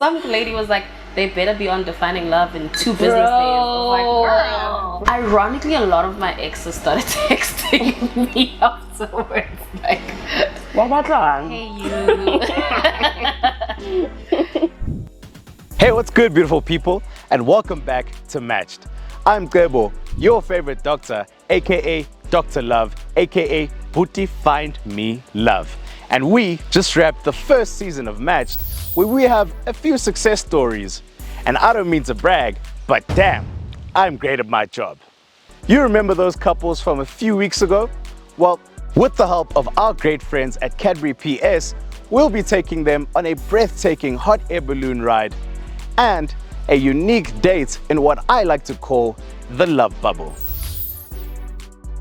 Some lady was like, they better be on defining love in 2 business days. I was like, girl. Ironically, a lot of my exes started texting me afterwards. Like, what about that? Hey, you. Hey, what's good, beautiful people? And welcome back to Matched. I'm Cebo, your favorite doctor, aka Dr. Love, aka Booty Find Me Love. And we just wrapped the first season of Matched, where we have a few success stories. And I don't mean to brag, but damn, I'm great at my job. You remember those couples from a few weeks ago? Well, with the help of our great friends at Cadbury PS, we'll be taking them on a breathtaking hot air balloon ride and a unique date in what I like to call the love bubble.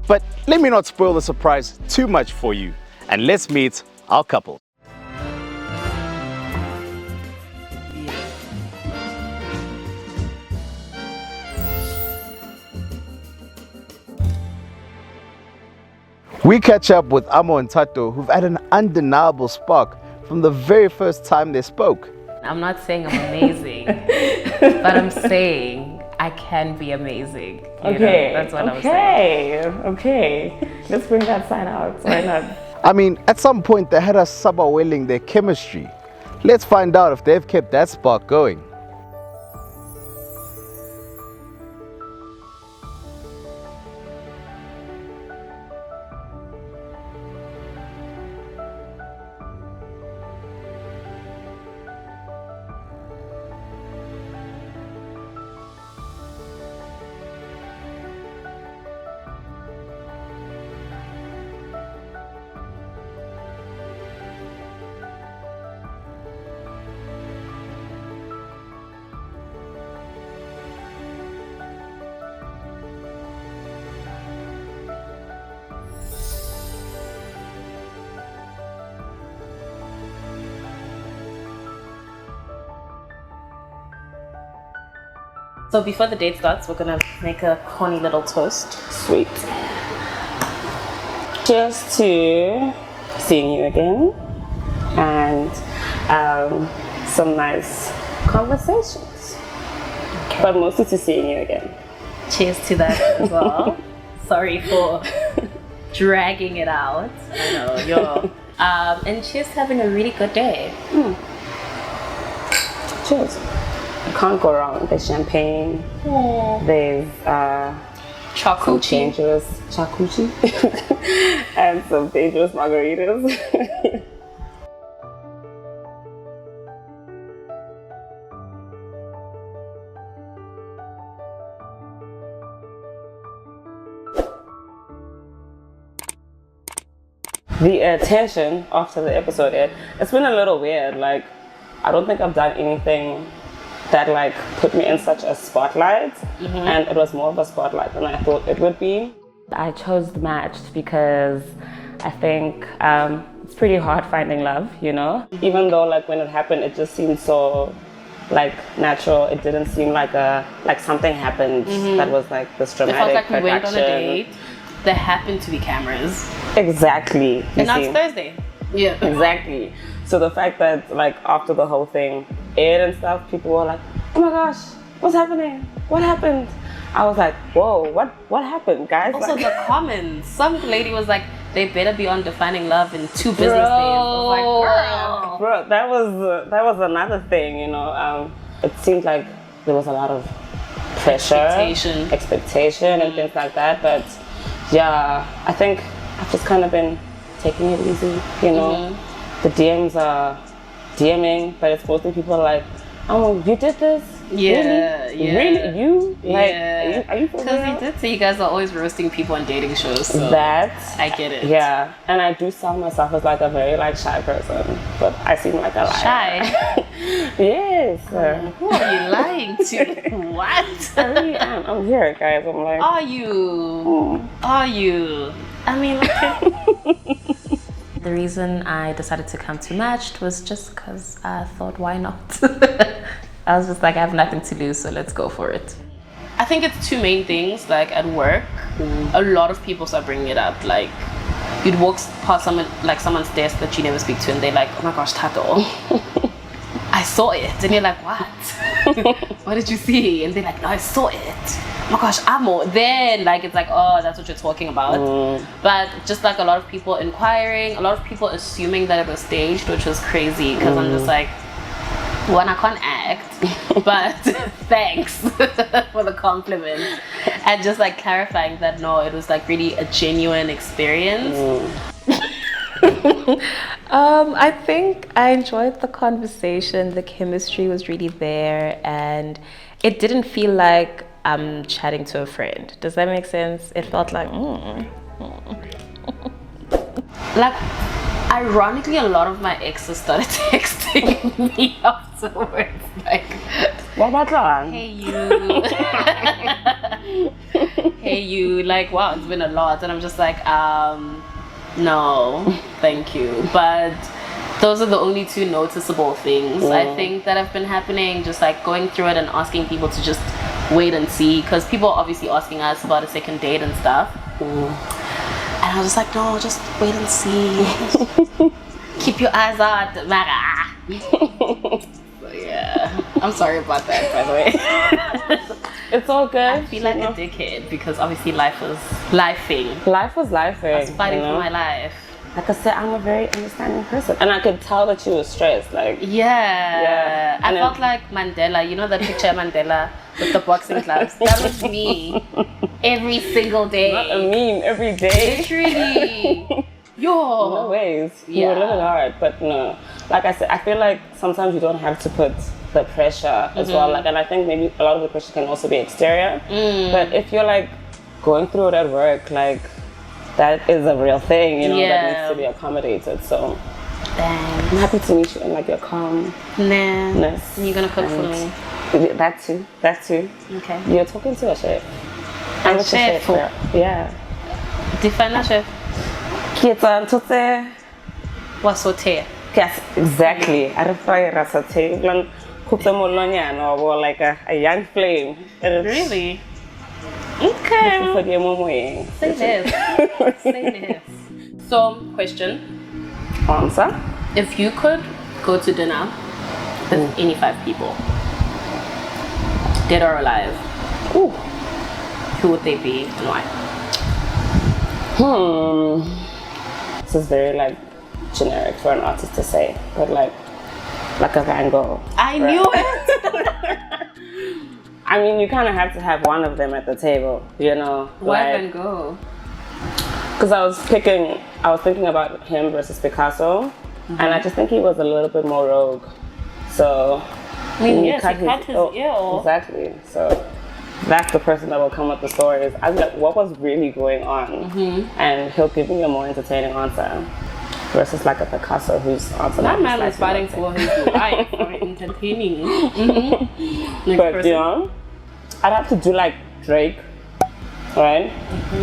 But let me not spoil the surprise too much for you, and let's meet our couple. We catch up with Amo and Thato, who've had an undeniable spark from the very first time they spoke. I'm not saying I'm amazing, but I'm saying I can be amazing. Okay, That's what I'm saying. Okay. Let's bring that sign out. Why not? I mean, at some point they had us sub-awailing their chemistry. Let's find out if they've kept that spark going. So before the date starts, we're gonna make a corny little toast. Sweet. Cheers to seeing you again and some nice conversations. Okay. But mostly to seeing you again. Cheers to that as well. Sorry for dragging it out. I know, you're... and cheers to having a really good day. Cheers. You can't go wrong. There's champagne. There's some dangerous charcuterie and some dangerous margaritas. The attention after the episode aired, it's been a little weird. Like, I don't think I've done anything that like put me in such a spotlight, and it was more of a spotlight than I thought it would be. I chose Matched because I think it's pretty hard finding love, you know? Even though like when it happened, it just seemed so like natural. It didn't seem like something happened that was like this dramatic. It felt like we went on a production. date. There happened to be cameras. Exactly. And now it's Thursday. Yeah. Exactly. So the fact that like after the whole thing aired and stuff, people were like, oh my gosh, what's happening? What happened? I was like, whoa, what happened, guys? Also like, the comments. Some lady was like, they better be on defining love in 2 business days. I was like, girl. Bro, that was another thing, you know. It seemed like there was a lot of pressure, expectation and things like that. But yeah, I think I've just kind of been taking it easy, you know. The DMs are DMing, but it's mostly people like, oh, you did this? Yeah, really? yeah. Really? You? Like, yeah. Are you for real? Because you did say you guys are always roasting people on dating shows, so that I get it. Yeah, and I do sell myself as like a very like shy person, but I seem like a liar. Shy? Yes. Who are you lying to? What? I really am. I'm here, guys. I'm like, are you? Are you? I mean, the reason I decided to come to Matched was just because I thought, why not? I was just like, I have nothing to lose, so let's go for it. I think it's 2 main things. Like at work, a lot of people start bringing it up. Like you'd walk past someone's desk that you never speak to, and they're like, oh my gosh, Thato. I saw it. And you're like, what? What did you see? And they're like, no, I saw it. Oh my gosh, Amo. Then like it's like, oh, that's what you're talking about. But just like a lot of people inquiring, a lot of people assuming that it was staged, which was crazy because I'm just like, one, I can't act, but thanks for the compliment. And just like clarifying that no, it was like really a genuine experience. I think I enjoyed the conversation. The chemistry was really there, and it didn't feel like I'm chatting to a friend. Does that make sense? It felt like, Like, ironically, a lot of my exes started texting me afterwards. Like, What about that? hey you, hey you. Like, wow, it's been a lot, and I'm just like, no, thank you. But those are the only two noticeable things I think that have been happening. Just like going through it and asking people to just wait and see, because people are obviously asking us about a second date and stuff. And I was just like, no, just wait and see. Keep your eyes on Mara. So yeah, I'm sorry about that, by the way. It's all good. I feel like a dickhead because obviously life was lifing. Life was lifing. I was fighting for my life. Like I said, I'm a very understanding person, and I could tell that you were stressed. Like, Yeah. I And felt like Mandela. You know that picture of Mandela with the boxing gloves? That was me every single day. not a meme every day. Literally. Yo. No ways. You were living hard, but no. Like I said, I feel like sometimes you don't have to put the pressure as well. Like, and I think maybe a lot of the pressure can also be exterior. But if you're like going through it at work, like that is a real thing, you know, that needs to be accommodated. So Thanks. I'm happy to meet you in like your calmness. Nah. You're gonna cook for me. That too. That too. Okay. You're talking to a chef. A I'm a chef? girl. Yeah. Define a chef. Kita tote. What's saute? Yes, exactly. I fry rasate. Like cook some molonyana or like a young flame. Really? Okay. For the momo. Say this. Say this. So, question. Answer. If you could go to dinner with any 5 people, dead or alive, Ooh. who would they be and why? This is very like generic for an artist to say, but like a Ngango. I knew it! I mean, you kind of have to have one of them at the table, you know. Why like, Ngango? Because I was thinking about him versus Picasso, and I just think he was a little bit more rogue. So, I mean, yes, he cut his ear. Exactly. So, that's the person that will come with the stories. I was like, what was really going on? And he'll give me a more entertaining answer versus like a Picasso who's answering. That man is fighting for his life for entertaining. But you know, I'd have to do like Drake, right?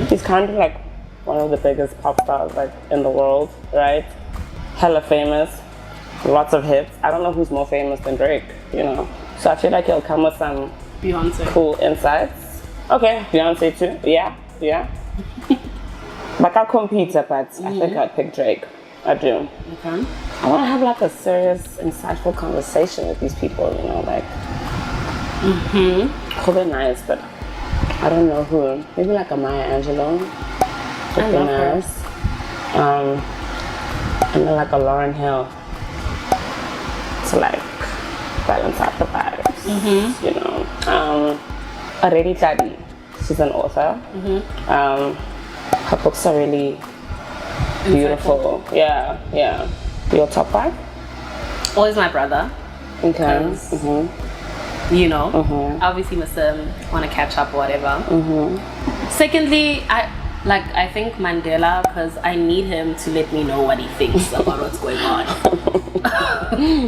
He's kind of like one of the biggest pop stars like in the world, right? Hella famous, lots of hits. I don't know who's more famous than Drake, you know. So I feel like he'll come with some Beyonce. cool insights. Okay, Beyonce too. Yeah. But I'll compete, but I think I'd pick Drake. I do. Okay. I want to have like a serious, insightful conversation with these people, you know, like. Who they're nice, but I don't know who. Maybe like a Maya Angelou. I love her. Nice. And then like a Lauryn Hill. To like balance out the vibes, you know. A Lady Tadi. She's an author. Her books are really beautiful. Yeah. Your top 5? Always my brother. Okay. You know, obviously must want to catch up or whatever. Secondly, I think Mandela, because I need him to let me know what he thinks about what's going on.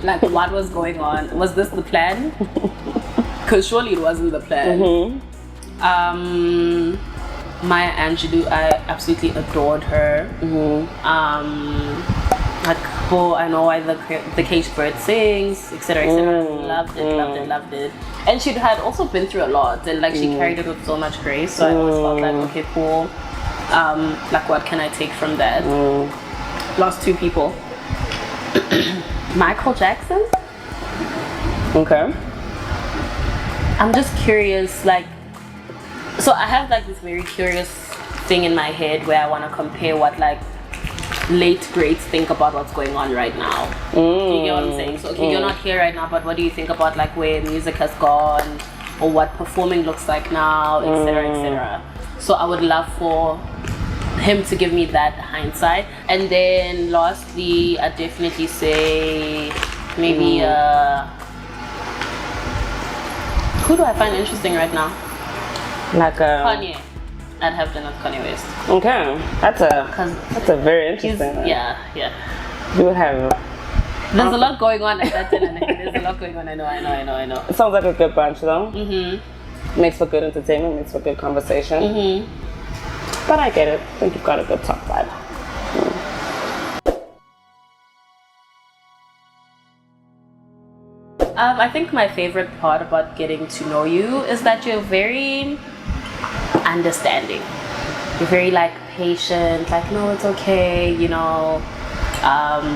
Like, what was going on? Was this the plan? Because surely it wasn't the plan. Maya Angelou, I absolutely adored her. I know why the caged bird sings, etc., etc. Loved it. And she had also been through a lot, and like she carried it with so much grace. So I always felt like, okay, cool. Like, what can I take from that? Last 2 people. Michael Jackson. Okay. I'm just curious, like, so I have like this very curious thing in my head where I want to compare what like late greats think about what's going on right now. You get what I'm saying? So okay, you're not here right now, but what do you think about like where music has gone, or what performing looks like now, etc., etc. So I would love for him to give me that hindsight. And then lastly, I'd definitely say maybe who do I find interesting right now? Like Kanye. I'd have dinner with Kanye West. Okay, that's a very interesting one. Yeah. You would have. There's a lot going on at that dinner. There's a lot going on. I know. It sounds like a good bunch though. Makes for good entertainment, makes for good conversation. But I get it. I think you've got a good top 5. I think my favorite part about getting to know you is that you're very understanding. You're very like patient, like no, it's okay, you know,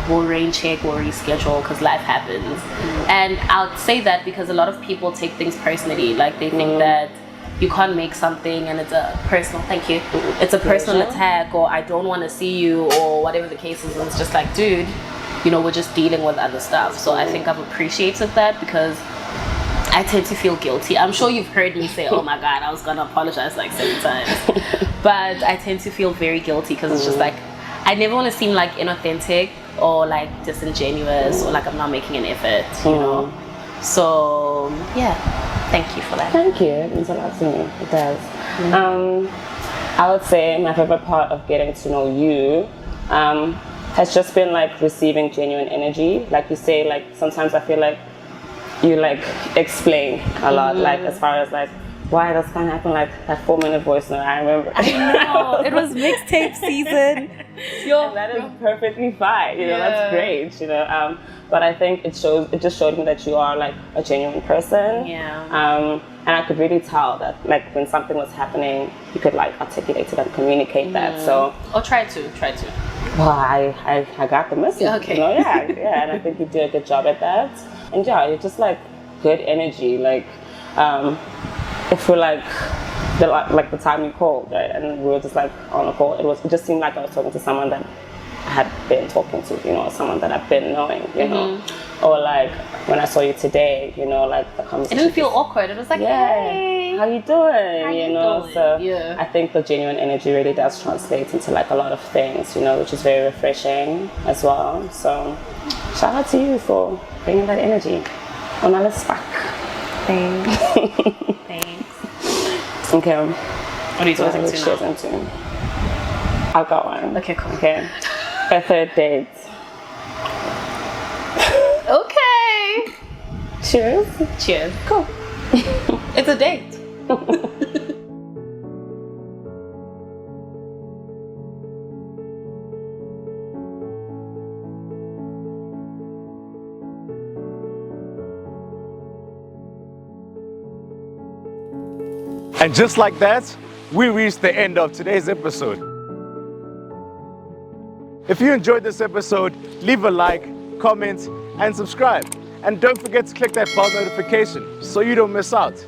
we'll rain check, we'll reschedule because life happens. And I'll say that because a lot of people take things personally, like they think that you can't make something and it's a personal, it's a personal attack, or I don't want to see you, or whatever the case is. And it's just like, dude, you know, we're just dealing with other stuff. So I think I've appreciated that because I tend to feel guilty. I'm sure you've heard me say, oh my God, I was gonna apologize like 7 times. But I tend to feel very guilty because it's just like, I never want to seem like inauthentic or like disingenuous or like I'm not making an effort, you know? So yeah, thank you for that. Thank you, it means a lot to me, it does. I would say my favorite part of getting to know you has just been like receiving genuine energy. Like you say, like sometimes I feel like you like explain a lot, like as far as like why that's gonna happen, like that 4-minute voice note. I remember. I know, it was mixtape season. And that is perfectly fine. You know, that's great. You know, but I think it just showed me that you are like a genuine person. Yeah. And I could really tell that like when something was happening, you could like articulate it and communicate that. So. Or try to. Well, I got the message. Okay. You know, yeah, and I think you do a good job at that. And yeah, you're just like good energy. Like, if we're like the time you called, right, and we were just like on a call, it just seemed like I was talking to someone that I had been talking to, you know, someone that I've been knowing, you know. Or like when I saw you today, you know, like the conversation. It didn't feel awkward. It was like, hey, how you doing? You know, so yeah. I think the genuine energy really does translate into like a lot of things, you know, which is very refreshing as well. So shout out to you for bringing that energy on our list back. Thanks. Okay. What are you talking to now? I've got one. Okay, cool. Okay. A third date. Okay. Cheers. Cool. It's a date. And just like that, we reached the end of today's episode. If you enjoyed this episode, leave a like, comment, and subscribe. And don't forget to click that bell notification so you don't miss out.